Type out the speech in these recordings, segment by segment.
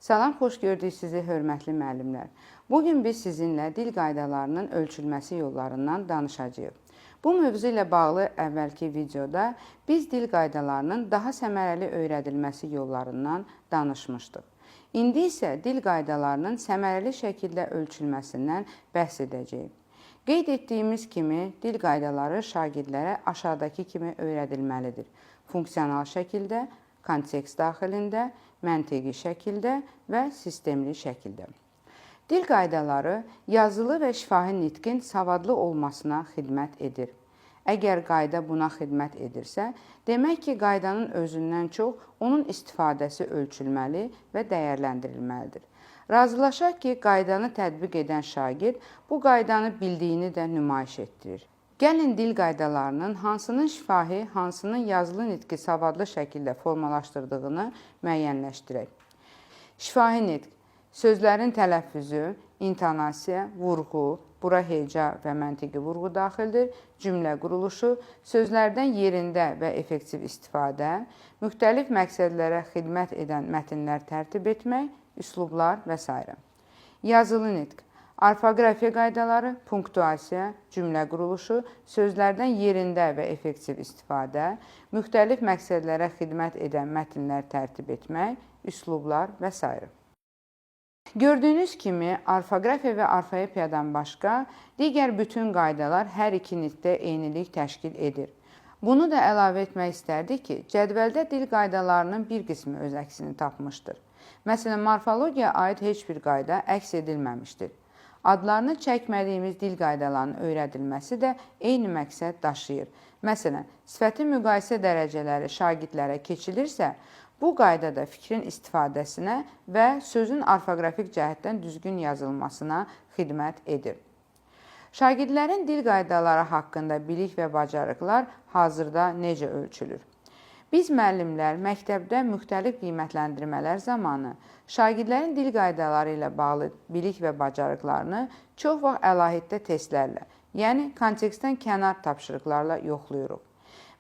Salam, xoş gördük sizi, hörmətli müəllimlər. Bugün biz sizinlə dil qaydalarının ölçülməsi yollarından danışacağıq. Bu mövzu ilə bağlı əvvəlki videoda biz dil qaydalarının daha səmərəli öyrədilməsi yollarından danışmışdıq. İndi isə dil qaydalarının səmərəli şəkildə ölçülməsindən bəhs edəcəyik. Qeyd etdiyimiz kimi, dil qaydaları şagirdlərə aşağıdakı kimi öyrədilməlidir. Funksional şəkildə, kontekst daxilində, məntiqi şəkildə və sistemli şəkildə. Dil qaydaları yazılı və şifahi nitqin savadlı olmasına xidmət edir. Əgər qayda buna xidmət edirsə, demək ki, qaydanın özündən çox onun istifadəsi ölçülməli və dəyərləndirilməlidir. Razılaşaq ki, qaydanı tətbiq edən şagird bu qaydanı bildiyini də nümayiş etdirir. Gəlin dil qaydalarının hansının şifahi, hansının yazılı nitqi savadlı şəkildə formalaşdırdığını müəyyənləşdirək. Şifahi nitq sözlərin tələffüzü, intonasiya, vurğu, bura heca və məntiqi vurğu daxildir, cümlə quruluşu, sözlərdən yerində və effektiv istifadə, müxtəlif məqsədlərə xidmət edən mətnlər tərtib etmək, üslublar və s. Yazılı nitq orfoqrafiya qaydaları, punktuasiya, cümlə quruluşu, sözlərdən yerində və effektiv istifadə, müxtəlif məqsədlərə xidmət edən mətnlər tərtib etmək, üslublar və s. Gördüyünüz kimi, orfoqrafiya və orfoepiyadan başqa digər bütün qaydalar hər iki nitqdə eynilik təşkil edir. Bunu da əlavə etmək istərdik ki, cədvəldə dil qaydalarının bir qismi öz əksini tapmışdır. Məsələn, morfologiyaya aid heç bir qayda əks edilməmişdir. Adlarını çəkmədiyimiz dil qaydalarının öyrədilməsi də eyni məqsəd daşıyır. Məsələn, sifəti müqayisə dərəcələri şagirdlərə keçilirsə, bu qaydada fikrin istifadəsinə və sözün orfoqrafik cəhətdən düzgün yazılmasına xidmət edir. Şagirdlərin dil qaydaları haqqında bilik və bacarıqlar hazırda necə ölçülür? Biz müəllimlər məktəbdə müxtəlif qiymətləndirmələr zamanı şagirdlərin dil qaydaları ilə bağlı bilik və bacarıqlarını çox vaxt əlahiddə testlərlə, yəni kontekstdən kənar tapşırıqlarla yoxlayırıq.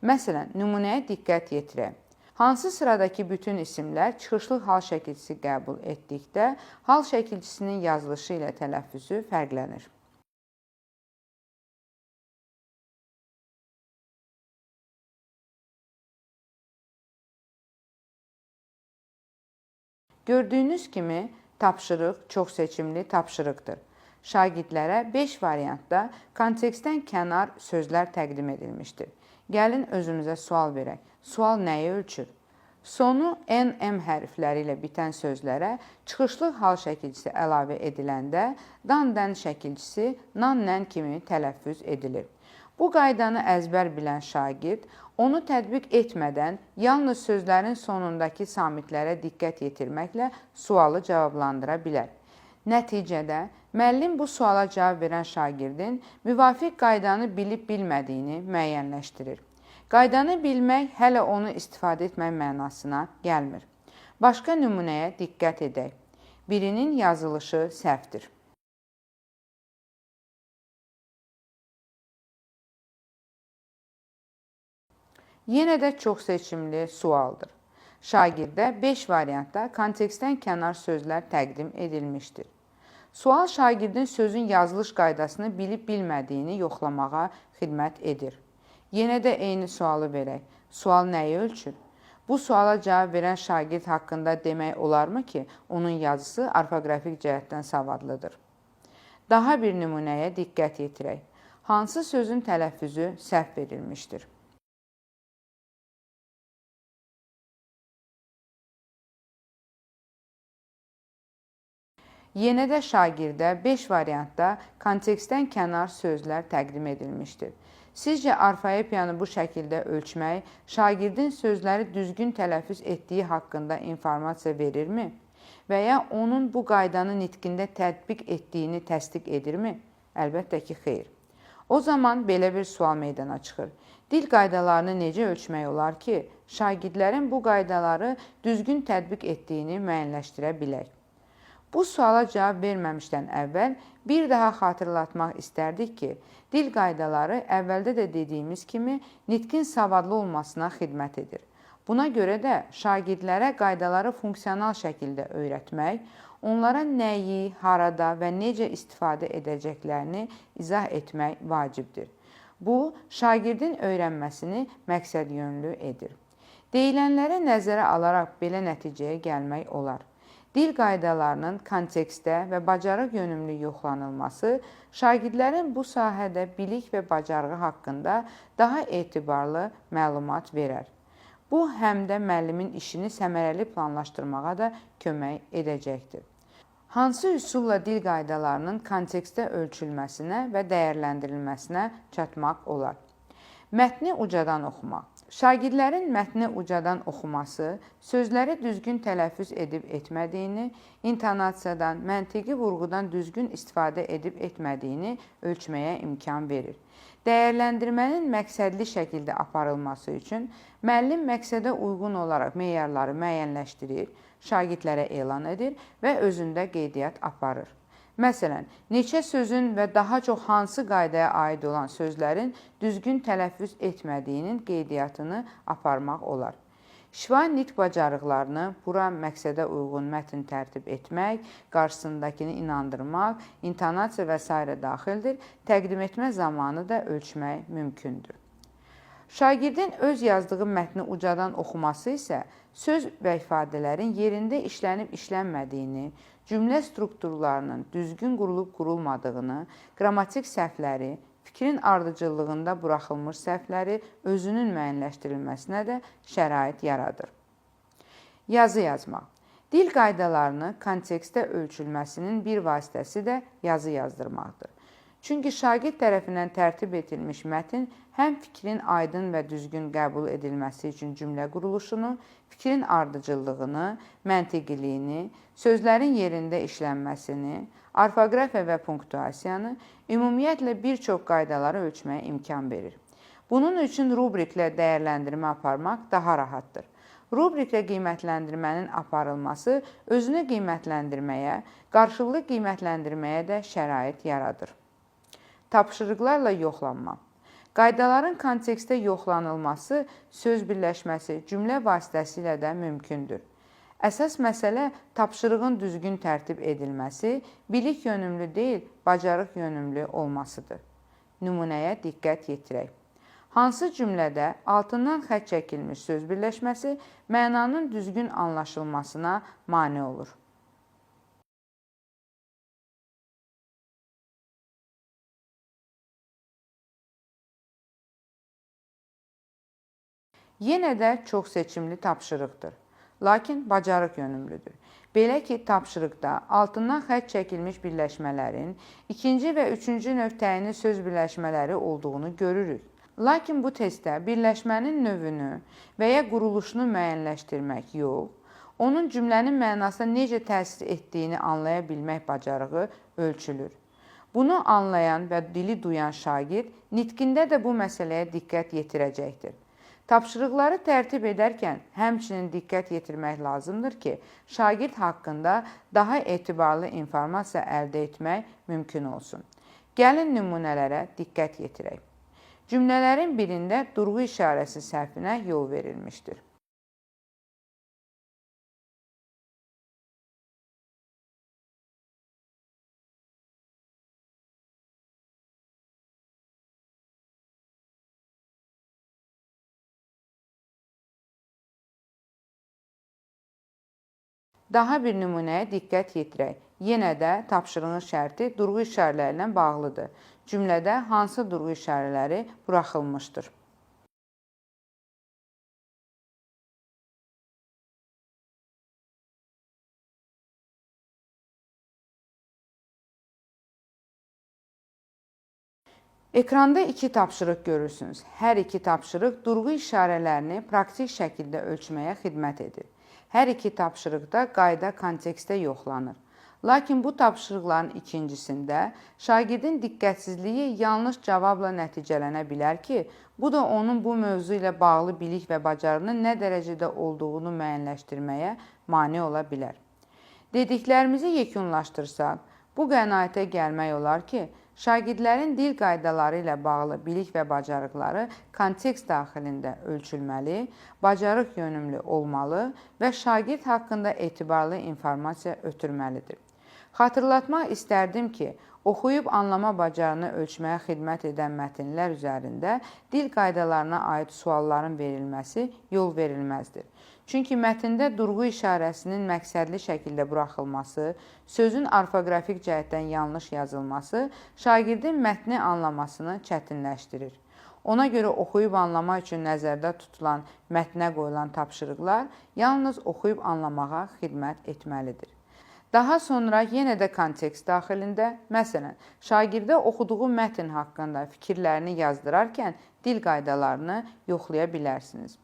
Məsələn, nümunəyə diqqət yetirək. Hansı sıradakı bütün isimlər çıxışlıq hal şəkilçisi qəbul etdikdə hal şəkilçisinin yazılışı ilə tələffüzü fərqlənir? Gördüyünüz kimi, tapşırıq çox seçimli tapşırıqdır. Şagirdlərə 5 variantda kontekstdən kənar sözlər təqdim edilmişdir. Gəlin özümüzə sual verək. Sual nəyi ölçür? Sonu NM hərfləri ilə bitən sözlərə çıxışlıq hal şəkilçisi əlavə ediləndə dan-dən şəkilçisi nan-nən kimi tələffüz edilir. Bu qaydanı əzbər bilən şagird onu tətbiq etmədən yalnız sözlərin sonundakı samitlərə diqqət yetirməklə sualı cavablandıra bilər. Nəticədə, müəllim bu suala cavab verən şagirdin müvafiq qaydanı bilib-bilmədiyini müəyyənləşdirir. Qaydanı bilmək hələ onu istifadə etmək mənasına gəlmir. Başqa nümunəyə diqqət edək. Birinin yazılışı səhvdir. Yenə də çox seçimli sualdır. Şagirdə 5 variantda kontekstdən kənar sözlər təqdim edilmişdir. Sual şagirdin sözün yazılış qaydasını bilib-bilmədiyini yoxlamağa xidmət edir. Yenə də eyni sualı verək. Sual nəyi ölçür? Bu suala cavab verən şagird haqqında demək olarmı ki, onun yazısı orfoqrafik cəhətdən savadlıdır? Daha bir nümunəyə diqqət yetirək. Hansı sözün tələffüzü səhv verilmişdir? Yenə də şagirdə 5 variantda kontekstdən kənar sözlər təqdim edilmişdir. Sizcə, orfoepiyanı bu şəkildə ölçmək şagirdin sözləri düzgün tələffüz etdiyi haqqında informasiya verirmi? Və ya onun bu qaydanı nitqində tətbiq etdiyini təsdiq edirmi? Əlbəttə ki, xeyr. O zaman belə bir sual meydana çıxır. Dil qaydalarını necə ölçmək olar ki, şagirdlərin bu qaydaları düzgün tətbiq etdiyini müəyyənləşdirə bilək? Bu suala cavab verməmişdən əvvəl bir daha xatırlatmaq istərdik ki, dil qaydaları əvvəldə də dediyimiz kimi nitqin savadlı olmasına xidmət edir. Buna görə də şagirdlərə qaydaları funksional şəkildə öyrətmək, onlara nəyi, harada və necə istifadə edəcəklərini izah etmək vacibdir. Bu, şagirdin öyrənməsini məqsədyönlü edir. Deyilənləri nəzərə alaraq belə nəticəyə gəlmək olar. Dil qaydalarının kontekstdə və bacarıq yönümlü yoxlanılması şagirdlərin bu sahədə bilik və bacarığı haqqında daha etibarlı məlumat verər. Bu, həm də müəllimin işini səmərəli planlaşdırmağa da kömək edəcəkdir. Hansı üsulla dil qaydalarının kontekstdə ölçülməsinə və dəyərləndirilməsinə çatmaq olar? Mətni ucadan oxumaq. Şagirdlərin mətni ucadan oxuması, sözləri düzgün tələffüz edib etmədiyini, intonasiyadan, məntiqi vurğudan düzgün istifadə edib etmədiyini ölçməyə imkan verir. Dəyərləndirmənin məqsədli şəkildə aparılması üçün müəllim məqsədə uyğun olaraq meyarları müəyyənləşdirir, şagirdlərə elan edir və özündə qeydiyyat aparır. Məsələn, neçə sözün və daha çox hansı qaydaya aid olan sözlərin düzgün tələffüz etmədiyinin qeydiyyatını aparmaq olar. Şifahi nitq bacarıqlarını bura məqsədə uyğun mətn tərtib etmək, qarşısındakını inandırmaq, intonasiya və s. daxildir, təqdim etmə zamanı da ölçmək mümkündür. Şagirdin öz yazdığı mətni ucadan oxuması isə söz və ifadələrin yerində işlənib işlənmədiyini, cümlə strukturlarının düzgün qurulub-qurulmadığını, qrammatik səhvləri, fikrin ardıcıllığında buraxılmış səhvləri özünün müəyyənləşdirilməsinə də şərait yaradır. Yazı yazmaq. Dil qaydalarını kontekstdə ölçülməsinin bir vasitəsi də yazı yazdırmaqdır. Çünki şagird tərəfindən tərtib edilmiş mətn həm fikrin aydın və düzgün qəbul edilməsi üçün cümlə quruluşunu, fikrin ardıcıllığını, məntiqiliyini, sözlərin yerində işlənməsini, orfoqrafiya və punktuasiyanı, ümumiyyətlə bir çox qaydaları ölçməyə imkan verir. Bunun üçün rubriklə dəyərləndirmə aparmaq daha rahatdır. Rubriklə qiymətləndirmənin aparılması özünü qiymətləndirməyə, qarşılıqlı qiymətləndirməyə də şərait yaradır. Tapşırıqlarla yoxlanma. Qaydaların kontekstdə yoxlanılması, söz birləşməsi, cümlə vasitəsilə də mümkündür. Əsas məsələ tapşırığın düzgün tərtib edilməsi, bilik yönümlü deyil, bacarıq yönümlü olmasıdır. Nümunəyə diqqət yetirək. Hansı cümlədə altından xətt çəkilmiş söz birləşməsi mənanın düzgün anlaşılmasına mane olur? Yenə də çox seçimli tapşırıqdır, lakin bacarıq yönümlüdür. Belə ki, tapşırıqda altından xətt çəkilmiş birləşmələrin ikinci və üçüncü növ təyinli söz birləşmələri olduğunu görürük. Lakin bu testdə birləşmənin növünü və ya quruluşunu müəyyənləşdirmək yox, onun cümlənin mənasına necə təsir etdiyini anlaya bilmək bacarığı ölçülür. Bunu anlayan və dili duyan şagird nitqində də bu məsələyə diqqət yetirəcəkdir. Tapşırıqları tərtib edərkən həmçinin diqqət yetirmək lazımdır ki, şagird haqqında daha etibarlı informasiya əldə etmək mümkün olsun. Gəlin nümunələrə diqqət yetirək. Cümlələrin birində durğu işarəsi səhvinə yol verilmişdir. Daha bir nümunəyə diqqət yetirək. Yenə də tapşırığın şərti durğu işarələri ilə bağlıdır. Cümlədə hansı durğu işarələri buraxılmışdır? Ekranda iki tapşırıq görürsünüz. Hər iki tapşırıq durğu işarələrini praktik şəkildə ölçməyə xidmət edir. Hər iki tapşırıqda qayda kontekstdə yoxlanır. Lakin bu tapşırıqların ikincisində şagirdin diqqətsizliyi yanlış cavabla nəticələnə bilər ki, bu da onun bu mövzu ilə bağlı bilik və bacarığının nə dərəcədə olduğunu müəyyənləşdirməyə mane ola bilər. Dediklərimizi yekunlaşdırsaq, bu qənaətə gəlmək olar ki, Şagirdlərin dil qaydaları ilə bağlı bilik və bacarıqları kontekst daxilində ölçülməli, bacarıq yönümlü olmalı və şagird haqqında etibarlı informasiya ötürməlidir. Xatırlatmaq istərdim ki, oxuyub anlama bacarığını ölçməyə xidmət edən mətnlər üzərində dil qaydalarına aid sualların verilməsi yol verilməzdir. Çünki mətndə durğu işarəsinin məqsədli şəkildə buraxılması, sözün orfoqrafik cəhətdən yanlış yazılması şagirdin mətni anlamasını çətinləşdirir. Ona görə oxuyub anlamaq üçün nəzərdə tutulan mətnə qoyulan tapşırıqlar yalnız oxuyub anlamağa xidmət etməlidir. Daha sonra yenə də kontekst daxilində, məsələn, şagirdə oxuduğu mətn haqqında fikirlərini yazdırarkən dil qaydalarını yoxlaya bilərsiniz.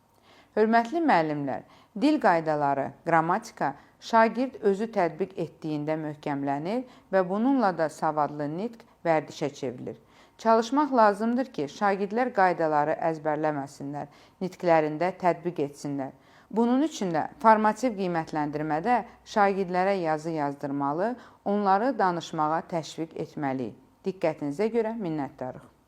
Hörmətli müəllimlər, dil qaydaları, qrammatika şagird özü tətbiq etdiyində möhkəmlənir və bununla da savadlı nitq vərdişə çevrilir. Çalışmaq lazımdır ki, şagirdlər qaydaları əzbərləməsinlər, nitqlərində tətbiq etsinlər. Bunun üçün də formativ qiymətləndirmədə şagirdlərə yazı yazdırmalı, onları danışmağa təşviq etməliyik. Diqqətinizə görə minnətdarıq.